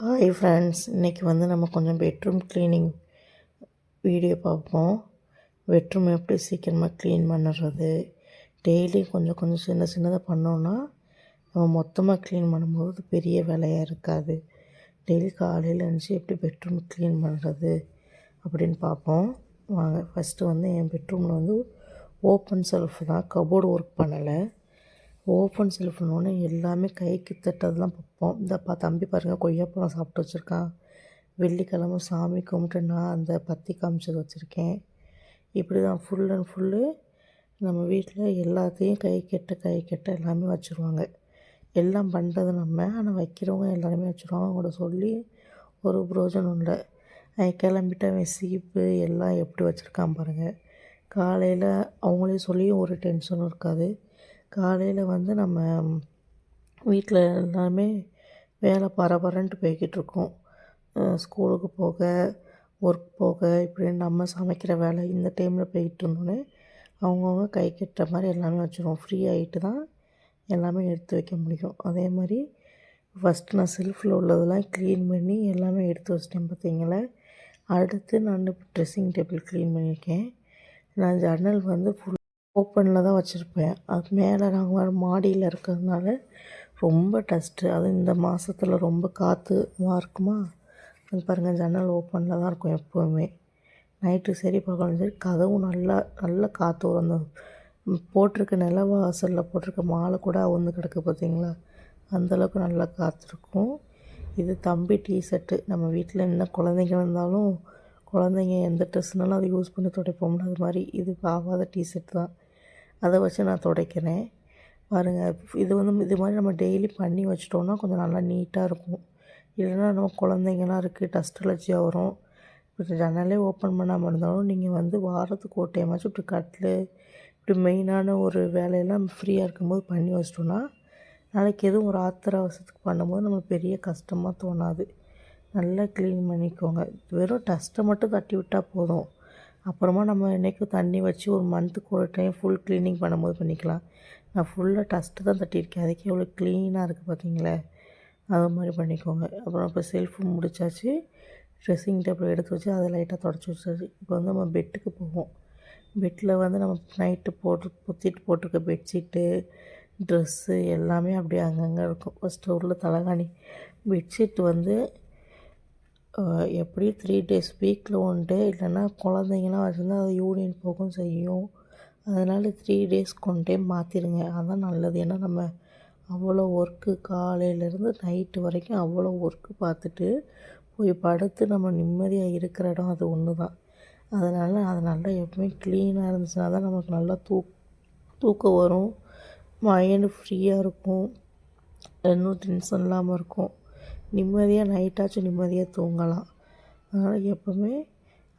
Hi friends, இன்றைக்கி நம்ம கொஞ்சம் பெட்ரூம் க்ளீனிங் வீடியோ பார்ப்போம். பெட்ரூம் எப்படி சீக்கிரமாக க்ளீன் பண்ணுறது, டெய்லி கொஞ்சம் கொஞ்சம் சின்னதாக பண்ணோன்னா நம்ம மொத்தமாக க்ளீன் பண்ணும்போது பெரிய வேலையாக இருக்காது. டெய்லி காலையில் எழுந்துச்சி எப்படி பெட்ரூம் க்ளீன் பண்ணுறது அப்படின்னு பார்ப்போம் வாங்க. ஃபஸ்ட்டு என் பெட்ரூமில் ஓப்பன் செல்ஃப் தான், கபோர்டு ஒர்க் பண்ணலை. ஓப்பன் செல்ஃப்னோடனே எல்லாமே கைக்கு தட்டதெல்லாம் பார்ப்போம். இந்த தம்பி பாருங்கள், கொய்யாப்பழம் சாப்பிட்டு வச்சுருக்கான். வெள்ளிக்கிழமை சாமி கும்பிட்டு நான் அந்த பத்தி காமிச்சது வச்சுருக்கேன். இப்படி தான் ஃபுல் அண்ட் ஃபுல்லு நம்ம வீட்டில் எல்லாத்தையும் கை கெட்ட எல்லாமே வச்சுருவாங்க. எல்லாம் பண்ணுறது நம்ம, ஆனால் வைக்கிறவங்க எல்லாருமே வச்சுருவாங்க. அவங்கள சொல்லி ஒரு பிரயோஜனம் இல்லை. கிளம்பிட்டு அவன் சீப்பு எல்லாம் எப்படி வச்சுருக்கான் பாருங்கள். காலையில் அவங்களே சொல்லியும் ஒரு டென்ஷனும் இருக்காது. காலையில் நம்ம வீட்டில் எல்லாமே வேலை பரபரன்ட்டு போய்கிட்ருக்கோம். ஸ்கூலுக்கு போக, ஒர்க் போக, இப்படின்னு நம்ம சமைக்கிற வேலை இந்த டைமில் போய்கிட்டு இருந்தோன்னே அவங்கவுங்க கை கெட்ட மாதிரி எல்லாமே வச்சுருவோம். ஃப்ரீ ஆகிட்டு தான் எல்லாமே எடுத்து வைக்க முடியும். அதே மாதிரி ஃபஸ்ட்டு நான் செல்ஃபில் உள்ளதெல்லாம் க்ளீன் பண்ணி எல்லாமே எடுத்து வச்சிட்டேன் பார்த்தீங்களா. அடுத்து நான் ட்ரெஸ்ஸிங் டேபிள் க்ளீன் பண்ணியிருக்கேன். நான் ஜன்னல் ஃபுல் ஓப்பனில் தான் வச்சுருப்பேன். அது மேலே நாங்கள் மாடியில் இருக்கிறதுனால ரொம்ப டஸ்ட்டு. அதுவும் இந்த மாதத்துல ரொம்ப காற்றுமா இருக்குமா, அது பாருங்கள் ஜன்னல் ஓப்பனில் தான் இருக்கும் எப்போவுமே. நைட்டு சரி பகலும் சரி கதவும் நல்லா காற்று வரும். அந்த போட்டிருக்க நிலவாசலில் போட்டிருக்க மாலை கூட அவுந்து கிடக்கு பார்த்தீங்களா, அந்தளவுக்கு நல்லா காற்றுருக்கும். இது தம்பி டிஷர்ட்டு. நம்ம வீட்டில் என்ன குழந்தைங்க இருந்தாலும் குழந்தைங்க எந்த ட்ரெஸ்னாலும் அதை யூஸ் பண்ணி துடைப்போம்னா, அது மாதிரி இது ஆகாத டிஷர்ட் தான். அதை வச்சு நான் துடைக்கிறேன் பாருங்கள். இது மாதிரி நம்ம டெய்லி பண்ணி வச்சிட்டோன்னா கொஞ்சம் நல்லா நீட்டாக இருக்கும். இல்லைன்னா நம்ம குழந்தைங்கலாம் இருக்குது, டஸ்ட் அலர்ஜியாக வரும். இப்போ ஜன்னலே ஓப்பன் பண்ணாமல் இருந்தாலும் நீங்கள் வாரத்துக்கு ஒரு டைமாச்சும் இப்படி கட்டில் இப்படி மெயினான ஒரு வேலையெல்லாம் ஃப்ரீயாக இருக்கும்போது பண்ணி வச்சிட்டோன்னா நாளைக்கு எதுவும் ஒரு ஆத்திர அவசரத்துக்கு பண்ணும்போது நம்ம பெரிய கஷ்டமாக தோணாது. நல்லா க்ளீன் பண்ணிக்கோங்க. வெறும் டஸ்ட்டை மட்டும் தட்டி விட்டால் போதும். அப்புறமா நம்ம என்றைக்கும் தண்ணி வச்சு ஒரு மந்த்துக்கு ஒரு டைம் ஃபுல் க்ளீனிங் பண்ணும்போது பண்ணிக்கலாம். நான் ஃபுல்லாக டஸ்ட்டு தான் தட்டியிருக்கேன். அதுக்கே எவ்வளோ க்ளீனாக இருக்குது பார்த்தீங்களா. அது மாதிரி பண்ணிக்கோங்க. அப்புறம் இப்போ செல்ஃபு முடிச்சாச்சு. ட்ரெஸ்ஸிங் டேபிள் எடுத்து வச்சு அதை லைட்டாக தொடச்சி வச்சாச்சு. இப்போ நம்ம பெட்டுக்கு போவோம். பெட்டில் நம்ம நைட்டு பொத்திட்டு போட்டிருக்க பெட்ஷீட்டு, ட்ரெஸ்ஸு எல்லாமே அப்படியே அங்கங்கே இருக்கும். ஃபஸ்ட்டு உள்ள தலகாணி பெட்ஷீட் எப்படி 3 days வீக்கில் 1 day, இல்லைன்னா குழந்தைங்களாம் வச்சுருந்தா அது யூரின் போகும் செய்யும். அதனால் 3 daysக்கு 1 டைம் மாற்றிடுங்க. அதுதான் நல்லது. ஏன்னா நம்ம அவ்வளோ ஒர்க்கு காலையிலேருந்து நைட்டு வரைக்கும் அவ்வளோ ஒர்க்கு பார்த்துட்டு போய் படுத்து நம்ம நிம்மதியாக இருக்கிற இடம் அது ஒன்று தான். அதனால் அது நல்லா எப்பவுமே க்ளீனாக இருந்துச்சுன்னா தான் நமக்கு நல்லா தூக்கம் வரும். மைண்டு ஃப்ரீயாக இருக்கும். இன்னும் டென்ஷன் இல்லாமல் இருக்கும். நிம்மதியாக நைட்டாச்சும் நிம்மதியாக தூங்கலாம். அதனால் எப்போவுமே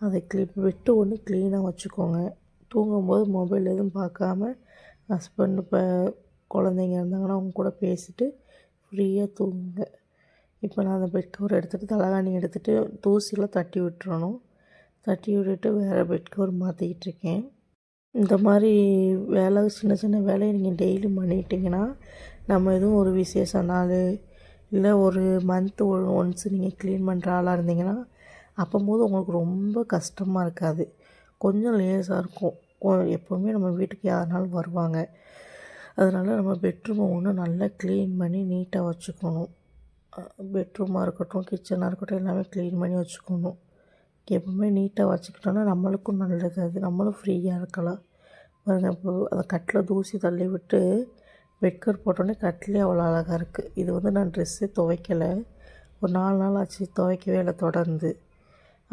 அதை பெட்டு ஒன்று க்ளீனாக வச்சுக்கோங்க. தூங்கும்போது மொபைல் எதுவும் பார்க்காம ஹஸ்பண்ட் இப்போ குழந்தைங்க இருந்தாங்கன்னா அவங்க கூட பேசிட்டு ஃப்ரீயாக தூங்குங்க. இப்போ நான் அந்த பெட் கவர் எடுத்துகிட்டு தலகாணி எடுத்துகிட்டு தூசிலாம் தட்டி விட்டுறணும். தட்டி விட்டுட்டு வேறு பெட் கவர் மாற்றிக்கிட்டு இருக்கேன். இந்த மாதிரி வேலை சின்ன வேலையை நீங்கள் டெய்லி பண்ணிட்டீங்கன்னா நம்ம எதுவும் ஒரு விசேஷ நாள் இல்லை ஒரு மந்த்து ஒன்ஸ் நீங்கள் க்ளீன் பண்ணுற ஆளாக இருந்தீங்கன்னா அப்போது உங்களுக்கு ரொம்ப கஷ்டமாக இருக்காது. கொஞ்சம் லேஸாக இருக்கும். எப்போவுமே நம்ம வீட்டுக்கு யாருனாலும் வருவாங்க. அதனால் நம்ம பெட்ரூமை நல்லா க்ளீன் பண்ணி நீட்டாக வச்சுக்கணும். பெட்ரூமாக இருக்கட்டும், கிச்சனாக இருக்கட்டும், எல்லாமே க்ளீன் பண்ணி வச்சுக்கணும். எப்போவுமே நீட்டாக வச்சுக்கிட்டோன்னா நம்மளுக்கும் நல்லது. அது நம்மளும் ஃப்ரீயாக இருக்கலாம். பாருங்கள், இப்போ அதை கட்டில் தூசி தள்ளி விட்டு பெட்கவர் போட்டோன்னே கட்டிலே அவ்வளோ அழகாக இருக்குது. இது நான் ட்ரெஸ்ஸே துவைக்கலை. ஒரு 4 நாள் ஆச்சு துவைக்கவே இல்லை தொடர்ந்து.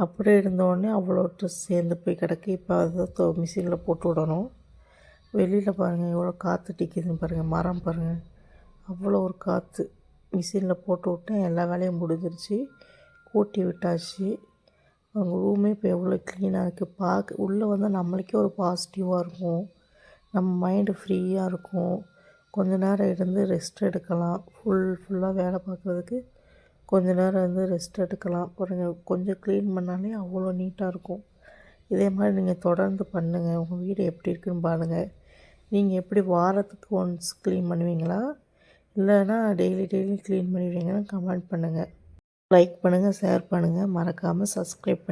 அப்படியே இருந்தோடனே அவ்வளோ ட்ரெஸ் சேர்ந்து போய் கிடக்கு. இப்போ அதை மிஷினில் போட்டு விடணும். வெளியில் பாருங்கள் எவ்வளோ காற்று டிக்குதுன்னு பாருங்கள். மரம் பாருங்கள், அவ்வளோ ஒரு காற்று. மிஷினில் போட்டு விட்டேன். எல்லா வேலையும் முடிஞ்சிருச்சு. கூட்டி விட்டாச்சு. அவங்க ரூமே இப்போ எவ்வளோ க்ளீனாக இருக்குது. உள்ளே நம்மளுக்கே ஒரு பாசிட்டிவாக இருக்கும். நம்ம மைண்டு ஃப்ரீயாக இருக்கும். கொஞ்ச நேரம் இருந்து ரெஸ்ட் எடுக்கலாம். ஃபுல்லாக வேலை பார்க்குறதுக்கு கொஞ்ச நேரம் இருந்து ரெஸ்ட் எடுக்கலாம். கொஞ்சம் க்ளீன் பண்ணாலே அவ்வளோ நீட்டாக இருக்கும். இதே மாதிரி நீங்கள் தொடர்ந்து பண்ணுங்கள். உங்கள் வீடு எப்படி இருக்குதுன்னு பாருங்கள். நீங்கள் எப்படி வாரத்துக்கு ஒன்ஸ் க்ளீன் பண்ணுவீங்களா, இல்லைன்னா டெய்லி க்ளீன் பண்ணிடுவீங்கன்னு கமெண்ட் பண்ணுங்கள். லைக் பண்ணுங்கள், ஷேர் பண்ணுங்கள், மறக்காமல் சப்ஸ்கிரைப் பண்ணுங்கள்.